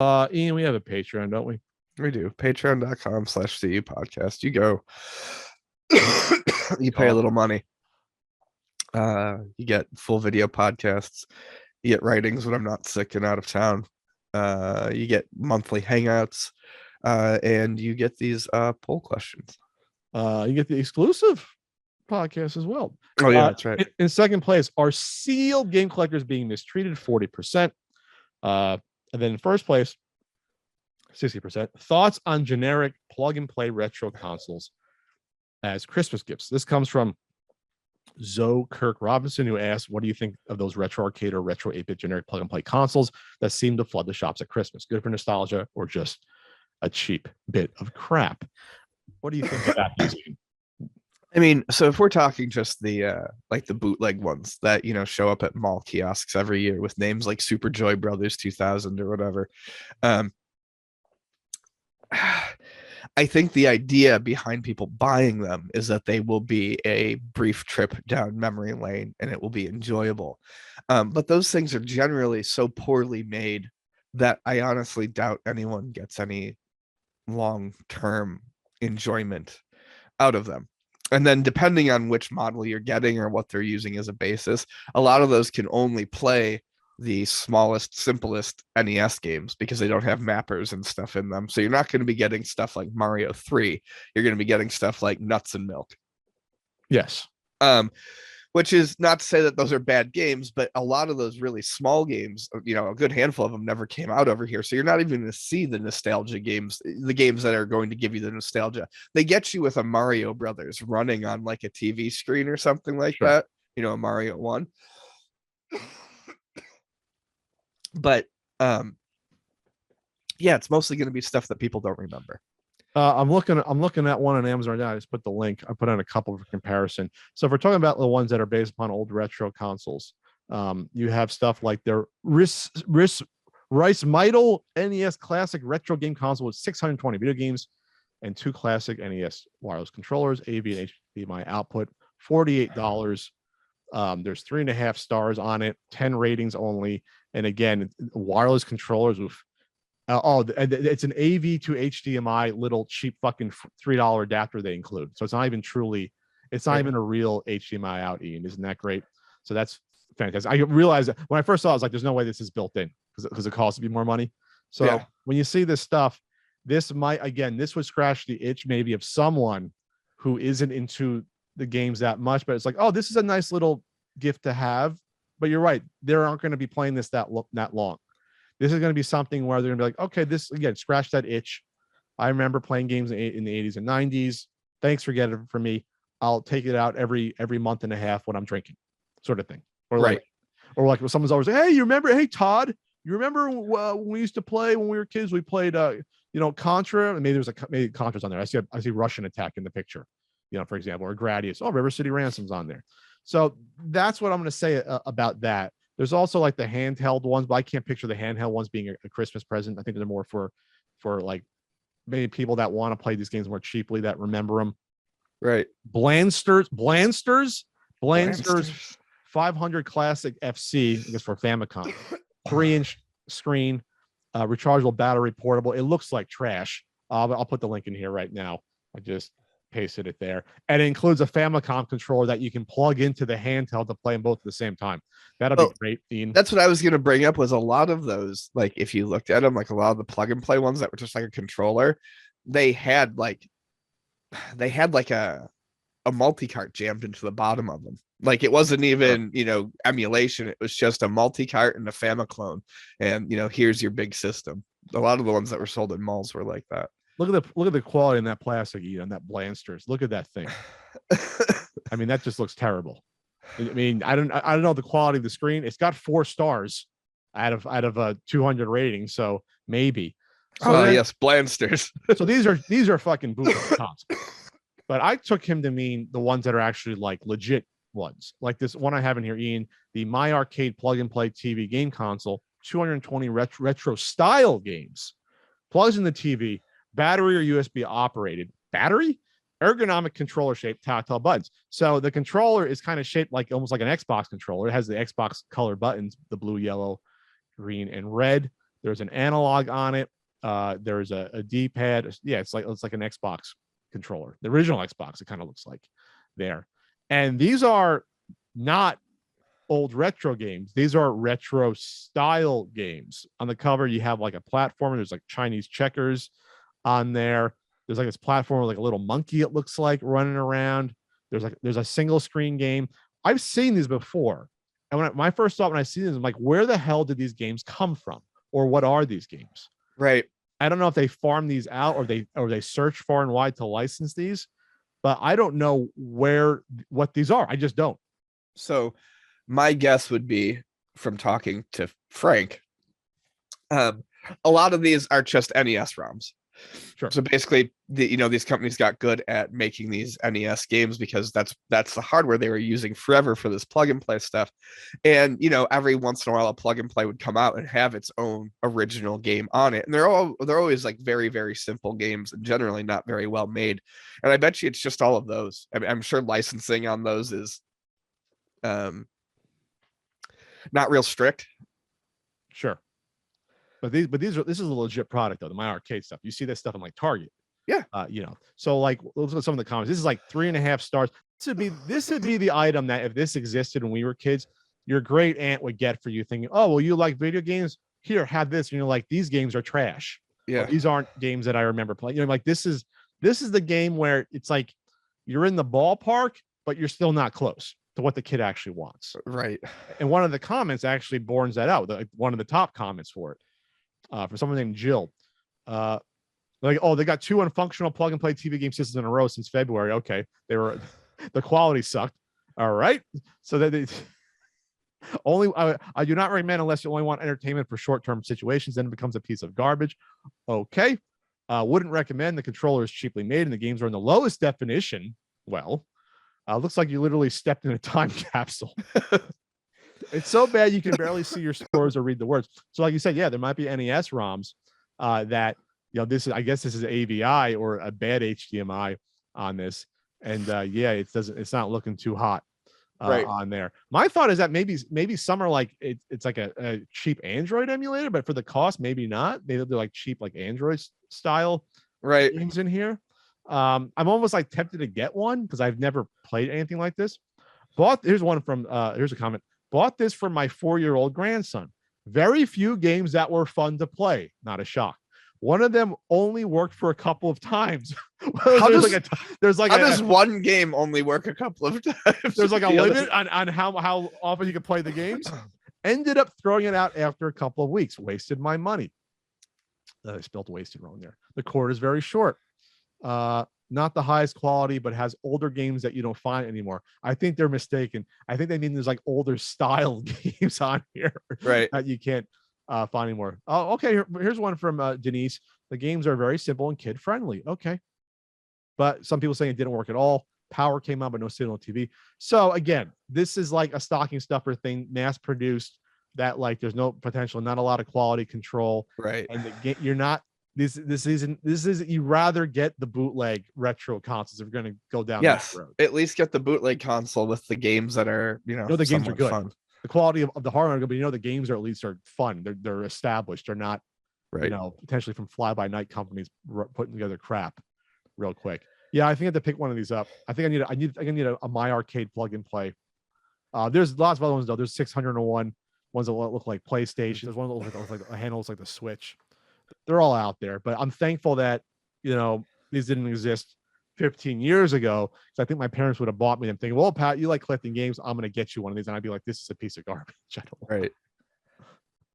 Ian, we have a Patreon, don't we? We do. Patreon.com/CU podcast. You go. You pay a Cost. little money. You get full video podcasts. You get writings when I'm not sick and out of town. You get monthly hangouts. And you get these poll questions. You get the exclusive podcast as well. Oh, yeah, that's right. In second place, are sealed game collectors being mistreated? 40%. And then in first place, 60%. Thoughts on generic plug and play retro consoles as Christmas gifts. This comes from Zoe Kirk Robinson, who asked, what do you think of those retro arcade or retro 8-bit generic plug and play consoles that seem to flood the shops at Christmas? Good for nostalgia or just a cheap bit of crap? What do you think about these? I mean, so if we're talking just the like the bootleg ones that show up at mall kiosks every year with names like Super Joy Brothers 2000 or whatever, I think the idea behind people buying them is that they will be a brief trip down memory lane and it will be enjoyable. But those things are generally so poorly made that I honestly doubt anyone gets any long-term enjoyment out of them. And then depending on which model you're getting or what they're using as a basis, a lot of those can only play the smallest, simplest NES games because they don't have mappers and stuff in them. So you're not going to be getting stuff like Mario 3. You're going to be getting stuff like Nuts and Milk. Yes. Which is not to say that those are bad games, but a lot of those really small games, a good handful of them never came out over here. So you're not even going to see the nostalgia games, the games that are going to give you the nostalgia. They get you with a Mario Brothers running on like a TV screen or something like that, a Mario 1. But yeah, it's mostly going to be stuff that people don't remember. I'm looking at one on Amazon right now. I just put the link. I put on a couple for comparison. So if we're talking about the ones that are based upon old retro consoles, you have stuff like their Rice Meidel NES Classic Retro Game Console with 620 video games and 2 classic NES wireless controllers, AV and HDMI output, $48. There's 3.5 stars on it, 10 ratings only. And again, wireless controllers with it's an AV to HDMI little cheap fucking $3 adapter they include. So it's not even even a real HDMI out, Ian. Isn't that great? So that's fantastic. I realized that when I first saw it, I was like, there's no way this is built in because it costs me more money. So when you see this stuff, this would scratch the itch maybe of someone who isn't into the games that much, but it's like, oh, this is a nice little gift to have. But you're right. They aren't going to be playing this that long. This is going to be something where they're going to be like, okay, this again, scratch that itch. I remember playing games in the 80s and 90s. Thanks for getting it for me. I'll take it out every month and a half when I'm drinking, sort of thing. Or like when someone's always like, hey, you remember? Hey, Todd, you remember when we used to play when we were kids? We played, Contra. And maybe maybe Contra's on there. I see Russian Attack in the picture, for example, or Gradius. Oh, River City Ransom's on there. So that's what I'm going to say about that. There's also like the handheld ones, but I can't picture the handheld ones being a Christmas present. I think they're more for like maybe people that want to play these games more cheaply that remember them. Right. Blasters, 500 classic FC, I guess for Famicom, 3-inch screen, rechargeable battery, portable. It looks like trash. I'll put the link in here right now. I just pasted it there, and it includes a Famicom controller that you can plug into the handheld to play them both at the same time. That'll be great, Dean. That's what I was going to bring up. Was a lot of those, like if you looked at them, like a lot of the plug and play ones that were just like a controller, they had like a multi-cart jammed into the bottom of them. Like it wasn't even emulation. It was just a multi-cart and a Famiclone, and here's your big system. A lot of the ones that were sold in malls were like that. Look at the quality in that plastic, Ian, that Blasters. Look at that thing. I mean, that just looks terrible. I mean, I don't know the quality of the screen. It's got 4 stars out of a 200 rating, so maybe. So yes, Blasters. So these are fucking bootleg consoles. But I took him to mean the ones that are actually like legit ones, like this one I have in here, Ian, the My Arcade plug and play TV game console, 220 retro style games, plugs in the TV. Battery or USB operated. Battery? Ergonomic controller shaped tactile buttons. So the controller is kind of shaped like almost like an Xbox controller. It has the Xbox color buttons, the blue, yellow, green, and red. There's an analog on it. There's a D-pad. Yeah, it's like an Xbox controller, the original Xbox. It kind of looks like there. And these are not old retro games. These are retro style games. On the cover, you have like a platformer. There's like Chinese checkers on there. There's like this platform with like a little monkey, it looks like, running around. There's a single screen game. I've seen these before. And my first thought when I see these, I'm like, where the hell did these games come from? Or what are these games? Right. I don't know if they farm these out or they search far and wide to license these, but I don't know what these are. I just don't. So my guess would be, from talking to Frank, a lot of these are just NES ROMs. Sure. So basically, these companies got good at making these NES games because that's the hardware they were using forever for this plug and play stuff. And every once in a while, a plug and play would come out and have its own original game on it. And they're always like very, very simple games and generally not very well made. And I bet you it's just all of those. I mean, I'm sure licensing on those is not real strict. Sure. But this is a legit product though. The My Arcade stuff. You see this stuff in like Target. Yeah. So like look at some of the comments. This is like 3.5 stars. This would be the item that if this existed when we were kids, your great aunt would get for you, thinking, oh, well, you like video games? Here, have this. And you're like, these games are trash. Yeah. Or, these aren't games that I remember playing. Like this is the game where it's like you're in the ballpark, but you're still not close to what the kid actually wants. Right. And one of the comments actually borns that out. One of the top comments for it. For someone named Jill. Like, oh, they got 2 unfunctional plug and play TV game systems in a row since February. Okay. The quality sucked. All right. So that they only, I do not recommend unless you only want entertainment for short-term situations, then it becomes a piece of garbage. Okay. Wouldn't recommend. The controller is cheaply made and the games are in the lowest definition. Well, looks like you literally stepped in a time capsule. It's so bad you can barely see your scores or read the words. So like you said, yeah, there might be NES ROMs that, I guess this is AVI or a bad HDMI on this. And yeah, it's not looking too hot on there. My thought is that maybe some are like, it's like a cheap Android emulator, but for the cost, maybe not. Maybe they're like cheap, like Android style games in here. I'm almost like tempted to get one because I've never played anything like this. Here's one from, here's a comment. Bought this for my 4-year-old grandson. Very few games that were fun to play. Not a shock. One of them only worked for a couple of times. How does one game only work a couple of times? There's like a limit on how often you can play the games. Ended up throwing it out after a couple of weeks. Wasted my money. I spelled wasted wrong there. The cord is very short. Not the highest quality, but has older games that you don't find anymore. I think they're mistaken. I think they mean there's like older style games on here, right, that you can't find anymore. Oh, okay. Here's one from Denise. The games are very simple and kid friendly. Okay, but some people saying it didn't work at all. Power came on, but no signal TV. So again, this is like a stocking stuffer thing, mass produced. That like there's no potential, not a lot of quality control, right? And you're not. This isn't you rather get the bootleg retro consoles if you're going to go down that road. At least get the bootleg console with the games that are the games are good. Fun. The quality of the hardware, but the games are at least are fun. They're established. They're not potentially from fly by night companies putting together crap real quick. Yeah, I think I have to pick one of these up. I think I need a My Arcade plug and play. There's lots of other ones though. There's 601 ones that look like PlayStation. There's one that looks like a handle looks like the Switch. They're all out there, but I'm thankful that these didn't exist 15 years ago. So I think my parents would have bought me them thinking, well, Pat, you like collecting games, I'm going to get you one of these. And I'd be like, this is a piece of garbage. I don't right.